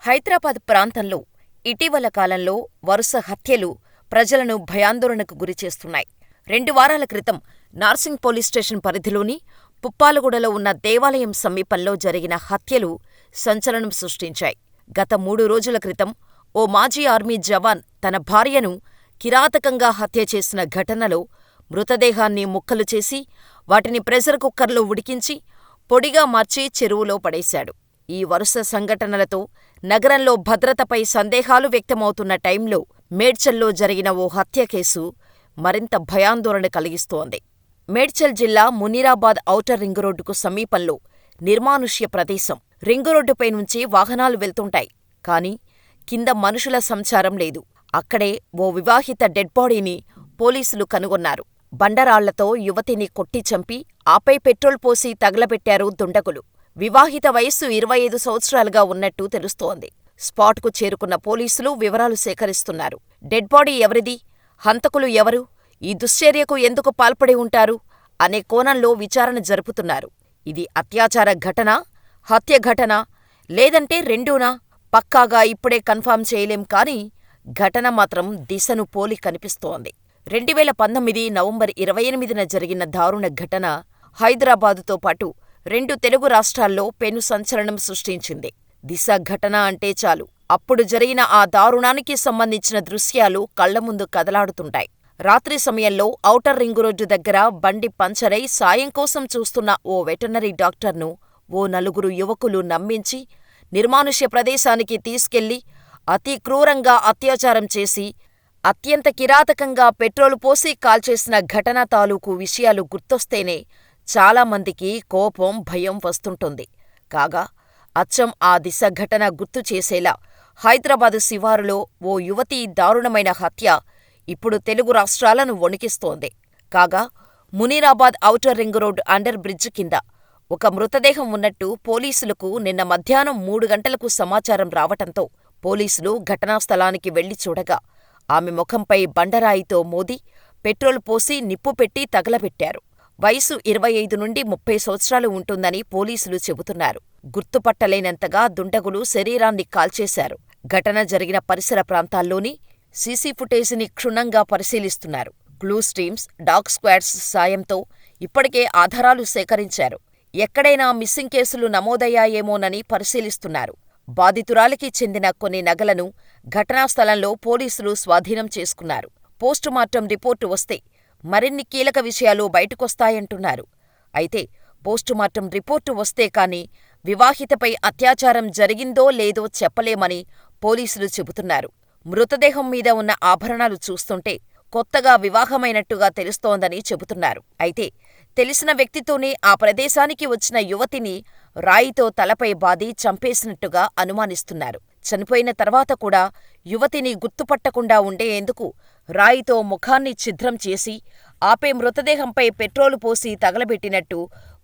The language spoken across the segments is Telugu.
హైదరాబాద్ ప్రాంతంలో ఇటీవల కాలంలో వరుస హత్యలు ప్రజలను భయాందోళనకు గురిచేస్తున్నాయి. 2 వారాల క్రితం నార్సింగ్ పోలీస్ స్టేషన్ పరిధిలోని పుప్పాలగూడలో ఉన్న దేవాలయం సమీపంలో జరిగిన హత్యలు సంచలనం సృష్టించాయి. గత 3 రోజుల క్రితం ఓ మాజీ ఆర్మీ జవాన్ తన భార్యను కిరాతకంగా హత్య చేసిన ఘటనలో మృతదేహాన్ని ముక్కలు చేసి వాటిని ప్రెషర్ కుక్కర్లో ఉడికించి పొడిగా మార్చి చెరువులో పడేశాడు. ఈ వరుస సంఘటనలతో నగరంలో భద్రతపై సందేహాలు వ్యక్తమవుతున్న టైంలో మేడ్చల్లో జరిగిన ఓ హత్య కేసు మరింత భయాందోళన కలిగిస్తోంది. మేడ్చల్ జిల్లా మునీరాబాద్ ఔటర్ రింగు రోడ్డుకు సమీపంలో నిర్మానుష్య ప్రదేశం. రింగు రోడ్డుపై నుంచి వాహనాలు వెళ్తుంటాయి. కానీ కింద మనుషుల సంచారం లేదు. అక్కడే ఓ వివాహిత డెడ్ బాడీని పోలీసులు కనుగొన్నారు. బండరాళ్లతో యువతిని కొట్టి చంపి ఆపై పెట్రోల్ పోసి తగలబెట్టారు దుండగులు. వివాహిత వయస్సు 25 సంవత్సరాలుగా ఉన్నట్టు తెలుస్తోంది. స్పాట్కు చేరుకున్న పోలీసులు వివరాలు సేకరిస్తున్నారు. డెడ్ బాడీ ఎవరిది? హంతకులు ఎవరు? ఈ దుశ్చర్యకు ఎందుకు పాల్పడి ఉంటారు? అనే కోణంలో విచారణ జరుపుతున్నారు. ఇది అత్యాచార ఘటనా, హత్య ఘటనా, లేదంటే రెండూనా? పక్కాగా ఇప్పుడే కన్ఫర్మ్ చేయలేం. కానీ ఘటన మాత్రం దిశను పోలి కనిపిస్తోంది. 2019 నవంబర్ 28న జరిగిన దారుణ ఘటన హైదరాబాదుతో పాటు 2 తెలుగు రాష్ట్రాల్లో పెను సంచలనం సృష్టించింది. దిశ ఘటన అంటే చాలు అప్పుడు జరిగిన ఆ దారుణానికి సంబంధించిన దృశ్యాలు కళ్లముందు కదలాడుతుంటాయి. రాత్రి సమయంలో ఔటర్ రింగు రోడ్డు దగ్గర బండి పంచరై సాయం కోసం చూస్తున్న ఓ వెటర్నరీ డాక్టర్ను ఓ 4 యువకులు నమ్మించి నిర్మానుష్య ప్రదేశానికి తీసుకెళ్లి అతి క్రూరంగా అత్యాచారం చేసి అత్యంత కిరాతకంగా పెట్రోలు పోసి కాల్చేసిన ఘటన తాలూకు విషయాలు గుర్తొస్తేనే చాలామందికి కోపం, భయం వస్తుంటుంది. కాగా అచ్చం ఆ దిశ ఘటన గుర్తు చేసేలా హైదరాబాదు శివారులో ఓ యువతి దారుణమైన హత్య ఇప్పుడు తెలుగు రాష్ట్రాలను వణికిస్తోంది. కాగా Munirabad outer ring road under bridge కింద ఒక మృతదేహం ఉన్నట్టు పోలీసులకు నిన్న మధ్యాహ్నం 3 గంటలకు సమాచారం రావటంతో పోలీసులు ఘటనా స్థలానికి వెళ్లి చూడగా ఆమె ముఖంపై బండరాయితో మోది పెట్రోల్ పోసి నిప్పు పెట్టి తగలబెట్టారు. వయసు 25 నుండి 30 సంవత్సరాలు ఉంటుందని పోలీసులు చెబుతున్నారు. గుర్తుపట్టలేనంతగా దుండగులు శరీరాన్ని కాల్చేశారు. ఘటన జరిగిన పరిసర ప్రాంతాల్లోని సీసీ ఫుటేజీని క్షుణ్ణంగా పరిశీలిస్తున్నారు. క్లూస్ టీమ్స్, డాగ్ స్క్వాడ్స్ సాయంతో ఇప్పటికే ఆధారాలు సేకరించారు. ఎక్కడైనా మిస్సింగ్ కేసులు నమోదయ్యాయేమోనని పరిశీలిస్తున్నారు. బాధితురాలికి చెందిన కొన్ని నగలను ఘటనా స్థలంలో పోలీసులు స్వాధీనం చేసుకున్నారు. పోస్టుమార్టం రిపోర్టు వస్తే మరిన్ని కీలక విషయాలు బయటకొస్తాయంటున్నారు. అయితే పోస్టుమార్టం రిపోర్టు వస్తే కానీ వివాహితపై అత్యాచారం జరిగిందో లేదో చెప్పలేమని పోలీసులు చెబుతున్నారు. మృతదేహం మీద ఉన్న ఆభరణాలు చూస్తుంటే కొత్తగా వివాహమైనట్టుగా తెలుస్తోందని చెబుతున్నారు. అయితే తెలిసిన వ్యక్తితోనే ఆ ప్రదేశానికి వచ్చిన యువతిని రాయితో తలపై బాది చంపేసినట్టుగా అనుమానిస్తున్నారు. చనిపోయిన తర్వాత కూడా యువతిని గుర్తుపట్టకుండా ఉండేందుకు రాయితో ముఖాన్ని ఛిద్రం చేసి ఆపై మృతదేహంపై పెట్రోలు పోసి తగలబెట్టినట్టు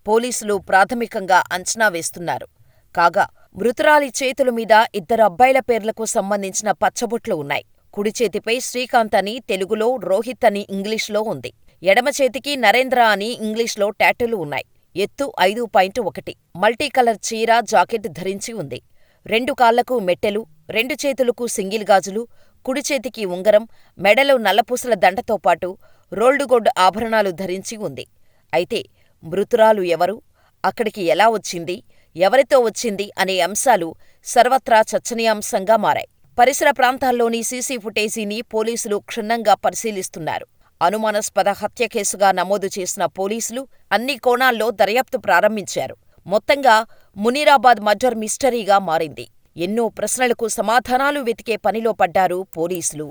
పోలీసులు ప్రాథమికంగా అంచనా వేస్తున్నారు. కాగా మృతురాలి చేతుల మీద 2 అబ్బాయిల పేర్లకు సంబంధించిన పచ్చబొట్లు ఉన్నాయి. కుడి చేతిపై శ్రీకాంత్ అని తెలుగులో, రోహిత్ అని ఇంగ్లీష్లో ఉంది. ఎడమ చేతికి నరేంద్ర అని ఇంగ్లీష్లో టాటూలు ఉన్నాయి. ఎత్తు 5.1. మల్టీ కలర్ చీర, జాకెట్ ధరించి ఉంది. 2 కాళ్లకు మెట్టెలు, 2 చేతులకు సింగిల్ గాజులు, కుడి చేతికి ఉంగరం, మెడలో నల్లపూసల దండతో పాటు రోల్డ్ గోల్డ్ ఆభరణాలు ధరించి ఉంది. అయితే మృతురాలు ఎవరు, అక్కడికి ఎలా వచ్చింది, ఎవరితో వచ్చింది అనే అంశాలు సర్వత్రా చర్చనీయాంశంగా మారాయి. పరిసర ప్రాంతాల్లోని సీసీ ఫుటేజీని పోలీసులు క్షుణ్ణంగా పరిశీలిస్తున్నారు. అనుమానాస్పద హత్య కేసుగా నమోదు చేసిన పోలీసులు అన్ని కోణాల్లో దర్యాప్తు ప్రారంభించారు. మొత్తంగా మునీరాబాద్ మర్డర్ మిస్టరీగా మారింది. ఎన్నో ప్రశ్నలకు సమాధానాలు వెతికే పనిలో పడ్డారు పోలీసులు.